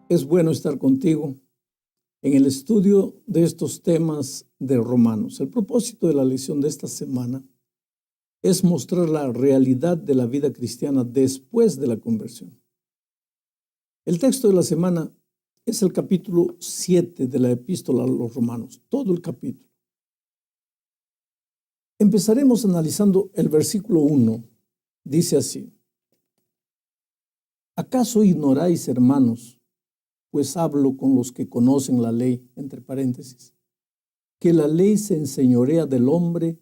Es bueno estar contigo en el estudio de estos temas de Romanos. El propósito de la lección de esta semana es mostrar la realidad de la vida cristiana después de la conversión. El texto de la semana es el capítulo 7 de la epístola a los Romanos, todo el capítulo. Empezaremos analizando el versículo 1. Dice así: ¿acaso ignoráis, hermanos, pues hablo con los que conocen la ley, entre paréntesis, que la ley se enseñorea del hombre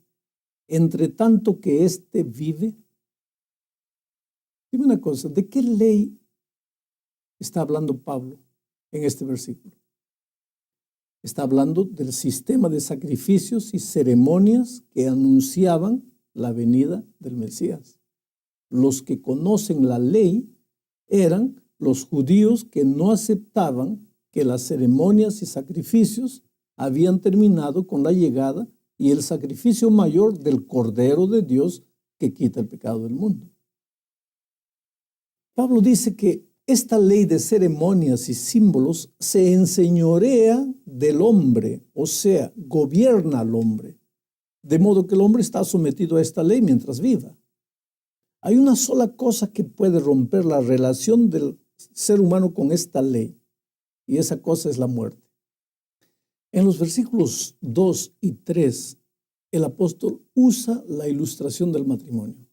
entre tanto que éste vive? Dime una cosa, ¿de qué ley está hablando Pablo en este versículo? Está hablando del sistema de sacrificios y ceremonias que anunciaban la venida del Mesías. Los que conocen la ley eran los judíos que no aceptaban que las ceremonias y sacrificios habían terminado con la llegada y el sacrificio mayor del Cordero de Dios que quita el pecado del mundo. Pablo dice que esta ley de ceremonias y símbolos se enseñorea del hombre, o sea, gobierna al hombre, de modo que el hombre está sometido a esta ley mientras viva. Hay una sola cosa que puede romper la relación del ser humano con esta ley, y esa cosa es la muerte. En los versículos 2 y 3, el apóstol usa la ilustración del matrimonio.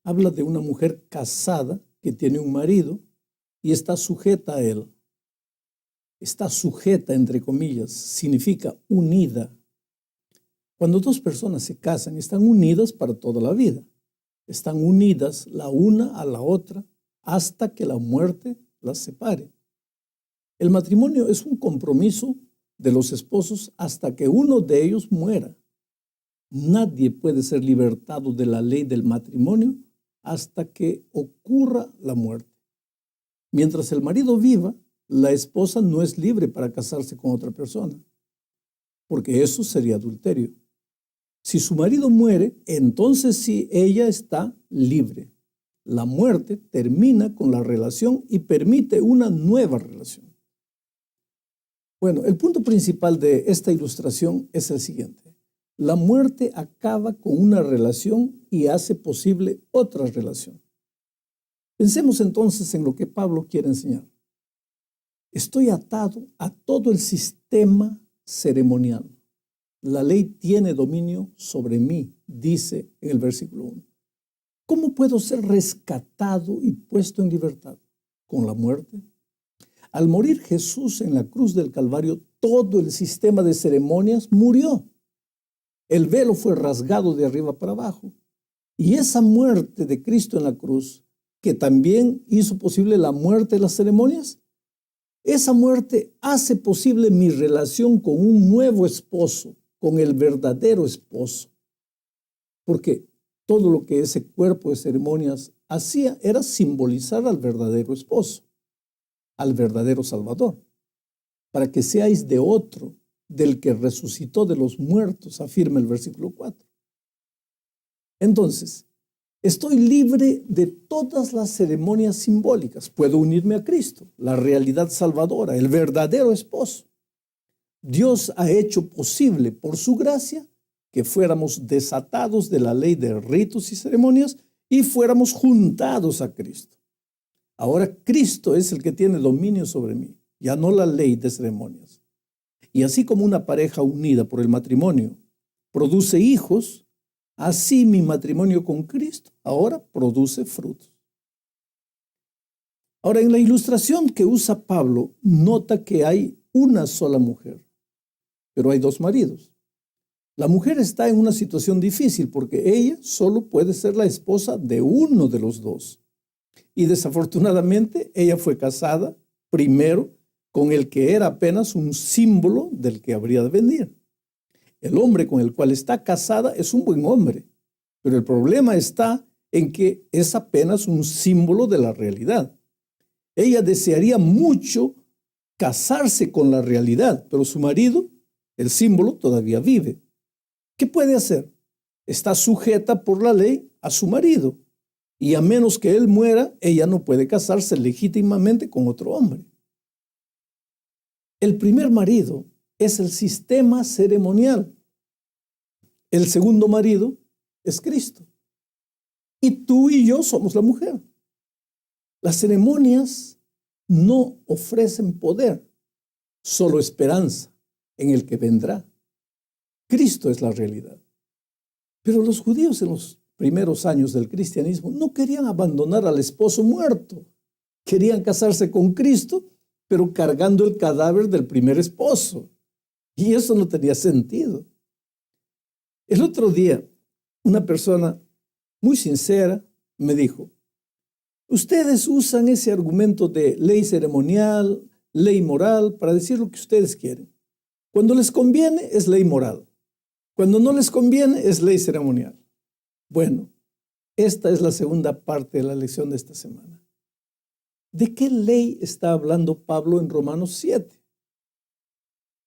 Habla de una mujer casada que tiene un marido y está sujeta a él. Está sujeta, entre comillas, significa unida. Cuando dos personas se casan, están unidas para toda la vida. Están unidas la una a la otra hasta que la muerte las separe. El matrimonio es un compromiso de los esposos hasta que uno de ellos muera. Nadie puede ser libertado de la ley del matrimonio hasta que ocurra la muerte. Mientras el marido viva, la esposa no es libre para casarse con otra persona, porque eso sería adulterio. Si su marido muere, entonces sí, ella está libre. La muerte termina con la relación y permite una nueva relación. Bueno, el punto principal de esta ilustración es el siguiente. La muerte acaba con una relación y hace posible otra relación. Pensemos entonces en lo que Pablo quiere enseñar. Estoy atado a todo el sistema ceremonial. La ley tiene dominio sobre mí, dice en el versículo 1. ¿Cómo puedo ser rescatado y puesto en libertad? ¿Con la muerte? Al morir Jesús en la cruz del Calvario, todo el sistema de ceremonias murió. El velo fue rasgado de arriba para abajo. Y esa muerte de Cristo en la cruz, que también hizo posible la muerte de las ceremonias, esa muerte hace posible mi relación con un nuevo esposo, con el verdadero esposo. Porque todo lo que ese cuerpo de ceremonias hacía era simbolizar al verdadero esposo, al verdadero Salvador, para que seáis de otro, del que resucitó de los muertos, afirma el versículo 4. Entonces, estoy libre de todas las ceremonias simbólicas. Puedo unirme a Cristo, la realidad salvadora, el verdadero esposo. Dios ha hecho posible, por su gracia, que fuéramos desatados de la ley de ritos y ceremonias y fuéramos juntados a Cristo. Ahora Cristo es el que tiene dominio sobre mí, ya no la ley de ceremonias. Y así como una pareja unida por el matrimonio produce hijos, así mi matrimonio con Cristo ahora produce frutos. Ahora, en la ilustración que usa Pablo, nota que hay una sola mujer, pero hay dos maridos. La mujer está en una situación difícil porque ella solo puede ser la esposa de uno de los dos. Y desafortunadamente ella fue casada primero con el que era apenas un símbolo del que habría de venir. El hombre con el cual está casada es un buen hombre, pero el problema está en que es apenas un símbolo de la realidad. Ella desearía mucho casarse con la realidad, pero su marido, el símbolo, todavía vive. ¿Qué puede hacer? Está sujeta por la ley a su marido, y a menos que él muera, ella no puede casarse legítimamente con otro hombre. El primer marido es el sistema ceremonial. El segundo marido es Cristo. Y tú y yo somos la mujer. Las ceremonias no ofrecen poder, solo esperanza en el que vendrá. Cristo es la realidad. Pero los judíos en los primeros años del cristianismo no querían abandonar al esposo muerto. Querían casarse con Cristo, pero cargando el cadáver del primer esposo. Y eso no tenía sentido. El otro día, una persona muy sincera me dijo: ustedes usan ese argumento de ley ceremonial, ley moral, para decir lo que ustedes quieren. Cuando les conviene es ley moral. Cuando no les conviene es ley ceremonial. Bueno, esta es la segunda parte de la lección de esta semana. ¿De qué ley está hablando Pablo en Romanos 7?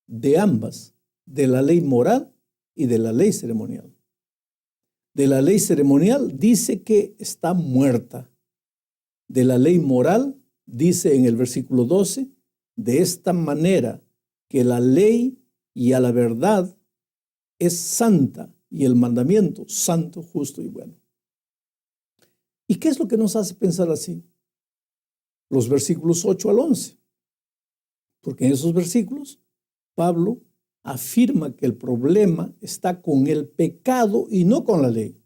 De ambas, de la ley moral y de la ley ceremonial. De la ley ceremonial dice que está muerta. De la ley moral dice en el versículo 12, de esta manera que la ley y a la verdad es santa y el mandamiento santo, justo y bueno. ¿Y qué es lo que nos hace pensar así? Los versículos 8 al 11. Porque en esos versículos Pablo afirma que el problema está con el pecado y no con la ley.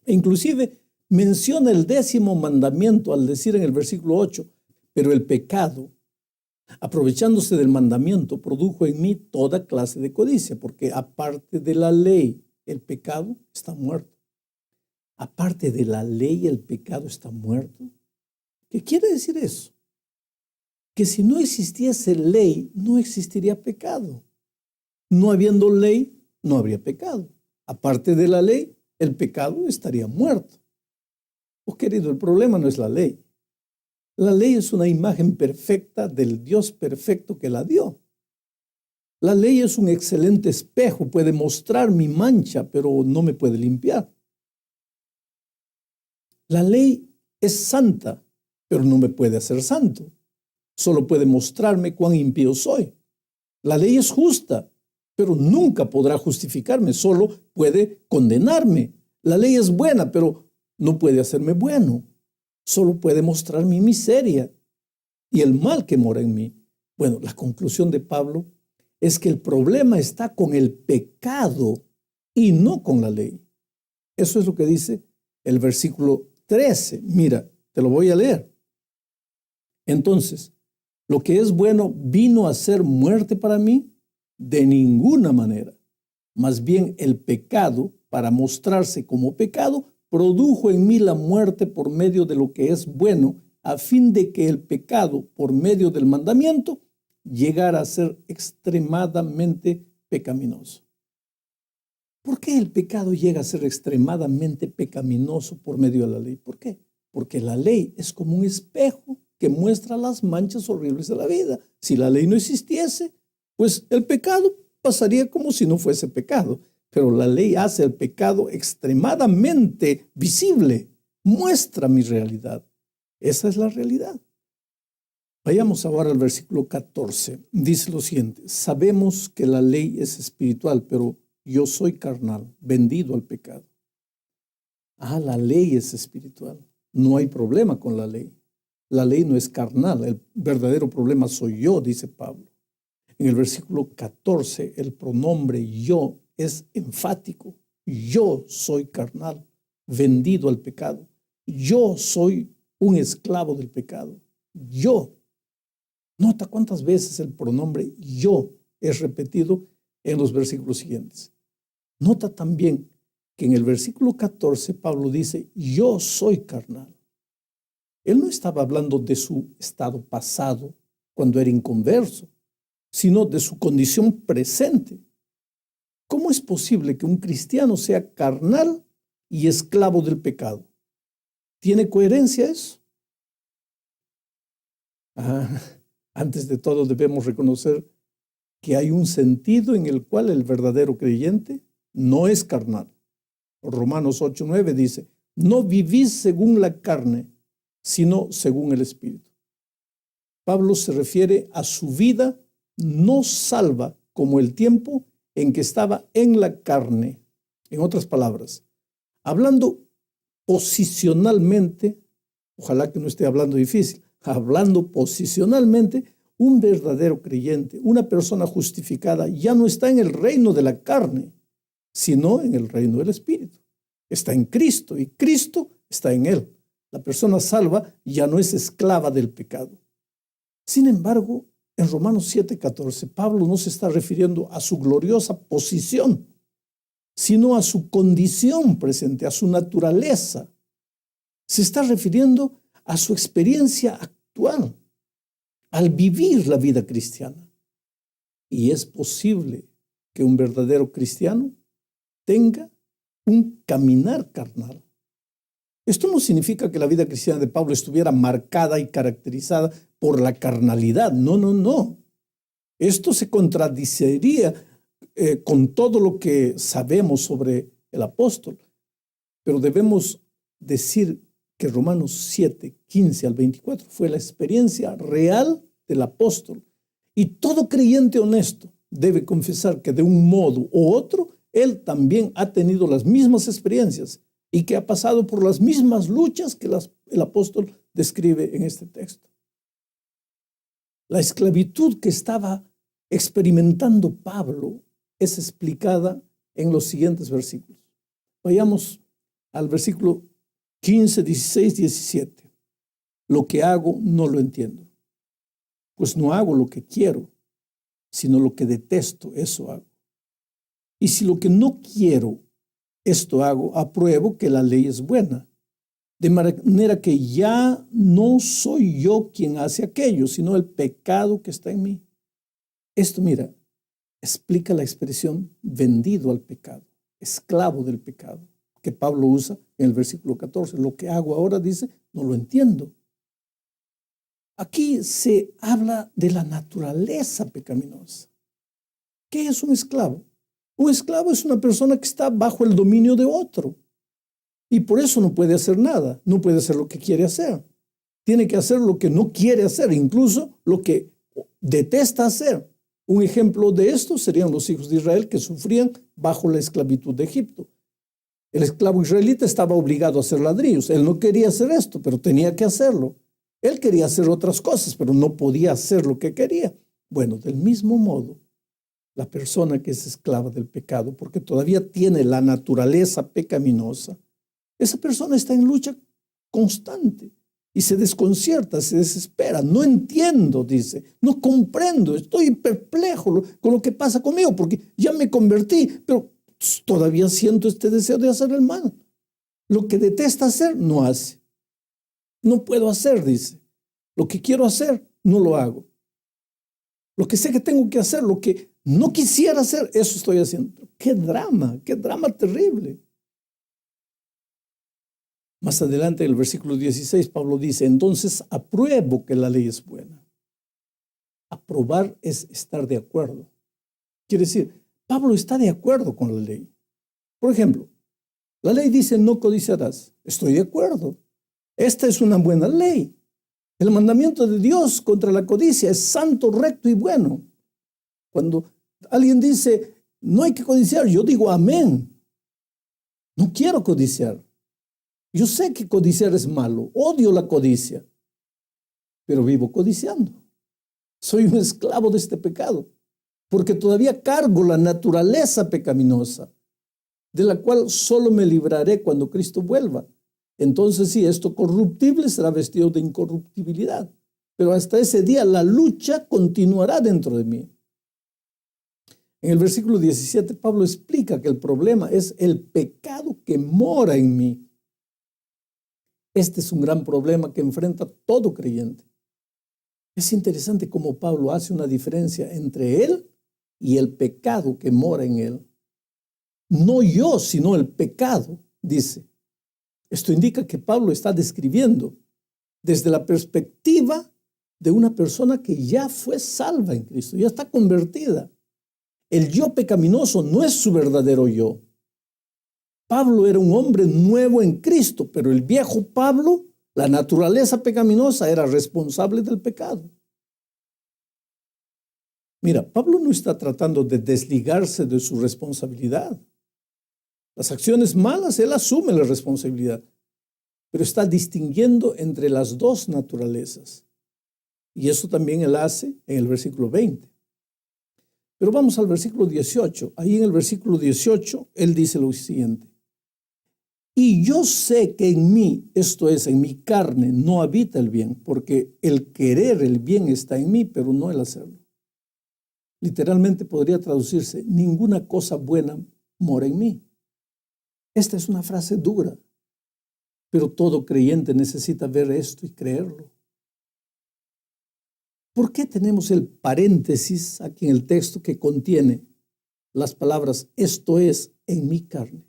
E inclusive menciona el 10º mandamiento al decir en el versículo 8, pero el pecado, aprovechándose del mandamiento, produjo en mí toda clase de codicia, porque aparte de la ley, el pecado está muerto. Aparte de la ley, el pecado está muerto. ¿Qué quiere decir eso? Que si no existiese ley, no existiría pecado. No habiendo ley, no habría pecado. Aparte de la ley, el pecado estaría muerto. Oh, querido, el problema no es la ley. La ley es una imagen perfecta del Dios perfecto que la dio. La ley es un excelente espejo, puede mostrar mi mancha, pero no me puede limpiar. La ley es santa, pero no me puede hacer santo. Solo puede mostrarme cuán impío soy. La ley es justa, pero nunca podrá justificarme, solo puede condenarme. La ley es buena, pero no puede hacerme bueno. Solo puede mostrar mi miseria y el mal que mora en mí. Bueno, la conclusión de Pablo es que el problema está con el pecado y no con la ley. Eso es lo que dice el versículo 13. Mira, te lo voy a leer. Entonces, ¿lo que es bueno vino a ser muerte para mí? De ninguna manera. Más bien el pecado, para mostrarse como pecado, produjo en mí la muerte por medio de lo que es bueno, a fin de que el pecado, por medio del mandamiento, llegara a ser extremadamente pecaminoso. ¿Por qué el pecado llega a ser extremadamente pecaminoso por medio de la ley? ¿Por qué? Porque la ley es como un espejo que muestra las manchas horribles de la vida. Si la ley no existiese, pues el pecado pasaría como si no fuese pecado. Pero la ley hace el pecado extremadamente visible, muestra mi realidad. Esa es la realidad. Vayamos ahora al versículo 14. Dice lo siguiente: sabemos que la ley es espiritual, pero yo soy carnal, vendido al pecado. La ley es espiritual. No hay problema con la ley. La ley no es carnal. El verdadero problema soy yo, dice Pablo. En el versículo 14, el pronombre yo es enfático. Yo soy carnal, vendido al pecado. Yo soy un esclavo del pecado. Yo. Nota cuántas veces el pronombre yo es repetido en los versículos siguientes. Nota también que en el versículo 14 Pablo dice, yo soy carnal. Él no estaba hablando de su estado pasado cuando era inconverso, sino de su condición presente. ¿Cómo es posible que un cristiano sea carnal y esclavo del pecado? ¿Tiene coherencia eso? Antes de todo debemos reconocer que hay un sentido en el cual el verdadero creyente no es carnal. Romanos 8:9 dice, no vivís según la carne, sino según el Espíritu. Pablo se refiere a su vida no salva como el tiempo en que estaba en la carne. En otras palabras, hablando posicionalmente, ojalá que no esté hablando difícil, hablando posicionalmente, un verdadero creyente, una persona justificada, ya no está en el reino de la carne, sino en el reino del Espíritu. Está en Cristo y Cristo está en él. La persona salva ya no es esclava del pecado. Sin embargo, en Romanos 7:14, Pablo no se está refiriendo a su gloriosa posición, sino a su condición presente, a su naturaleza. Se está refiriendo a su experiencia actual, al vivir la vida cristiana. Y es posible que un verdadero cristiano tenga un caminar carnal. Esto no significa que la vida cristiana de Pablo estuviera marcada y caracterizada por la carnalidad. No, no, no. Esto se contradiciría con todo lo que sabemos sobre el apóstol. Pero debemos decir que Romanos 7:15 al 24 fue la experiencia real del apóstol. Y todo creyente honesto debe confesar que de un modo u otro, él también ha tenido las mismas experiencias y que ha pasado por las mismas luchas que el apóstol describe en este texto. La esclavitud que estaba experimentando Pablo es explicada en los siguientes versículos. Vayamos al versículo 15, 16, 17. Lo que hago no lo entiendo, pues no hago lo que quiero, sino lo que detesto, eso hago. Y si lo que no quiero, esto hago, apruebo que la ley es buena. De manera que ya no soy yo quien hace aquello, sino el pecado que está en mí. Esto, mira, explica la expresión vendido al pecado, esclavo del pecado, que Pablo usa en el versículo 14. Lo que hago ahora, dice, no lo entiendo. Aquí se habla de la naturaleza pecaminosa. ¿Qué es un esclavo? Un esclavo es una persona que está bajo el dominio de otro. Y por eso no puede hacer nada, no puede hacer lo que quiere hacer. Tiene que hacer lo que no quiere hacer, incluso lo que detesta hacer. Un ejemplo de esto serían los hijos de Israel que sufrían bajo la esclavitud de Egipto. El esclavo israelita estaba obligado a hacer ladrillos. Él no quería hacer esto, pero tenía que hacerlo. Él quería hacer otras cosas, pero no podía hacer lo que quería. Bueno, del mismo modo, la persona que es esclava del pecado, porque todavía tiene la naturaleza pecaminosa, esa persona está en lucha constante y se desconcierta, se desespera. No entiendo, dice, no comprendo, estoy perplejo con lo que pasa conmigo porque ya me convertí, pero todavía siento este deseo de hacer el mal. Lo que detesta hacer, no hace. No puedo hacer, dice. Lo que quiero hacer, no lo hago. Lo que sé que tengo que hacer, lo que no quisiera hacer, eso estoy haciendo. ¡Qué drama terrible! Más adelante, en el versículo 16, Pablo dice, entonces apruebo que la ley es buena. Aprobar es estar de acuerdo. Quiere decir, Pablo está de acuerdo con la ley. Por ejemplo, la ley dice no codiciarás. Estoy de acuerdo. Esta es una buena ley. El mandamiento de Dios contra la codicia es santo, recto y bueno. Cuando alguien dice no hay que codiciar, yo digo amén. No quiero codiciar. Yo sé que codiciar es malo, odio la codicia, pero vivo codiciando. Soy un esclavo de este pecado, porque todavía cargo la naturaleza pecaminosa, de la cual solo me libraré cuando Cristo vuelva. Entonces sí, esto corruptible será vestido de incorruptibilidad, pero hasta ese día la lucha continuará dentro de mí. En el versículo 17, Pablo explica que el problema es el pecado que mora en mí. Este es un gran problema que enfrenta todo creyente. Es interesante cómo Pablo hace una diferencia entre él y el pecado que mora en él. No yo, sino el pecado, dice. Esto indica que Pablo está describiendo desde la perspectiva de una persona que ya fue salva en Cristo, ya está convertida. El yo pecaminoso no es su verdadero yo. Pablo era un hombre nuevo en Cristo, pero el viejo Pablo, la naturaleza pecaminosa, era responsable del pecado. Mira, Pablo no está tratando de desligarse de su responsabilidad. Las acciones malas, él asume la responsabilidad, pero está distinguiendo entre las dos naturalezas. Y eso también él hace en el versículo 20. Pero vamos al versículo 18. Ahí en el versículo 18, él dice lo siguiente. Y yo sé que en mí, esto es, en mi carne, no habita el bien, porque el querer el bien está en mí, pero no el hacerlo. Literalmente podría traducirse, ninguna cosa buena mora en mí. Esta es una frase dura, pero todo creyente necesita ver esto y creerlo. ¿Por qué tenemos el paréntesis aquí en el texto que contiene las palabras, esto es, en mi carne?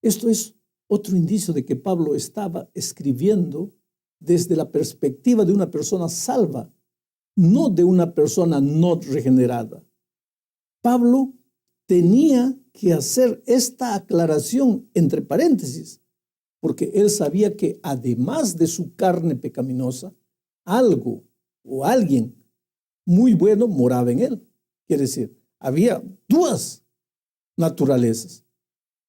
Esto es otro indicio de que Pablo estaba escribiendo desde la perspectiva de una persona salva, no de una persona no regenerada. Pablo tenía que hacer esta aclaración entre paréntesis, porque él sabía que además de su carne pecaminosa, algo o alguien muy bueno moraba en él. Quiere decir, había dos naturalezas.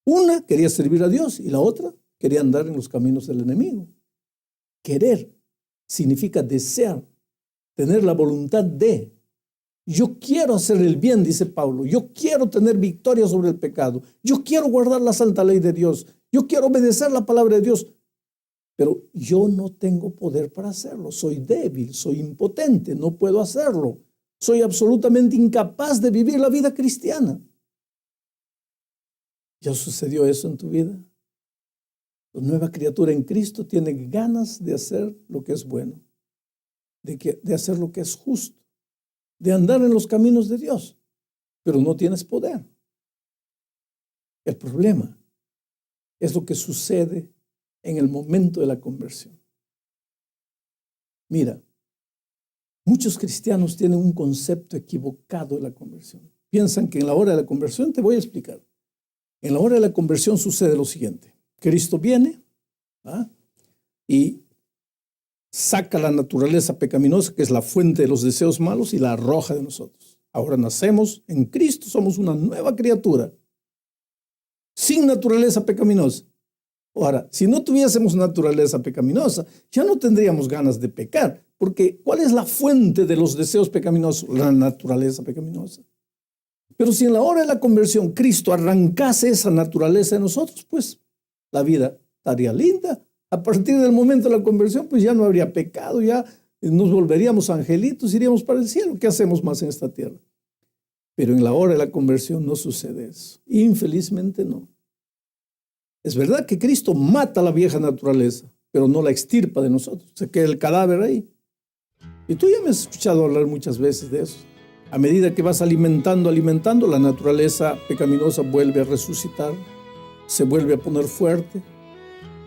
Una quería servir a Dios y la otra quería andar en los caminos del enemigo. Querer significa desear, tener la voluntad de. Yo quiero hacer el bien, dice Pablo. Yo quiero tener victoria sobre el pecado. Yo quiero guardar la santa ley de Dios. Yo quiero obedecer la palabra de Dios. Pero yo no tengo poder para hacerlo. Soy débil, soy impotente, no puedo hacerlo. Soy absolutamente incapaz de vivir la vida cristiana. ¿Ya sucedió eso en tu vida? La nueva criatura en Cristo tiene ganas de hacer lo que es bueno, de hacer lo que es justo, de andar en los caminos de Dios, pero no tienes poder. El problema es lo que sucede en el momento de la conversión. Mira, muchos cristianos tienen un concepto equivocado de la conversión. Piensan que en la hora de la conversión, te voy a explicar. En la hora de la conversión sucede lo siguiente. Cristo viene y saca la naturaleza pecaminosa, que es la fuente de los deseos malos, y la arroja de nosotros. Ahora nacemos en Cristo, somos una nueva criatura, sin naturaleza pecaminosa. Ahora, si no tuviésemos naturaleza pecaminosa, ya no tendríamos ganas de pecar, porque ¿cuál es la fuente de los deseos pecaminosos? La naturaleza pecaminosa. Pero si en la hora de la conversión Cristo arrancase esa naturaleza de nosotros, pues la vida estaría linda. A partir del momento de la conversión, pues ya no habría pecado, ya nos volveríamos angelitos, iríamos para el cielo. ¿Qué hacemos más en esta tierra? Pero en la hora de la conversión no sucede eso. Infelizmente no. Es verdad que Cristo mata la vieja naturaleza, pero no la extirpa de nosotros. Se queda el cadáver ahí. Y tú ya me has escuchado hablar muchas veces de eso. A medida que vas alimentando, la naturaleza pecaminosa vuelve a resucitar, se vuelve a poner fuerte.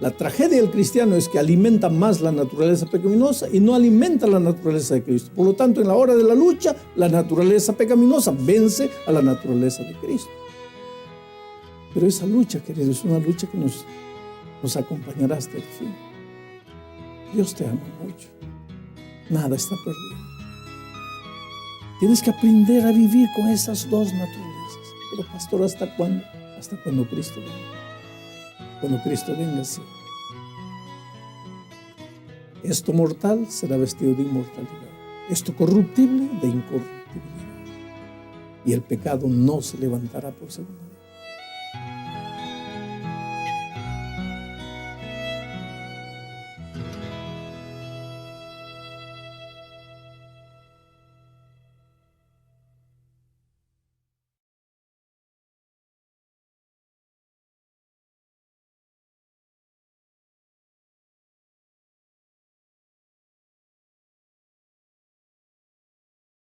La tragedia del cristiano es que alimenta más la naturaleza pecaminosa y no alimenta la naturaleza de Cristo. Por lo tanto, en la hora de la lucha, la naturaleza pecaminosa vence a la naturaleza de Cristo. Pero esa lucha, queridos, es una lucha que nos acompañará hasta el fin. Dios te ama mucho. Nada está perdido. Tienes que aprender a vivir con esas dos naturalezas. Pero pastor, ¿hasta cuándo? Hasta cuando Cristo venga. Cuando Cristo venga, sí. Esto mortal será vestido de inmortalidad. Esto corruptible de incorruptibilidad. Y el pecado no se levantará por segunda vez.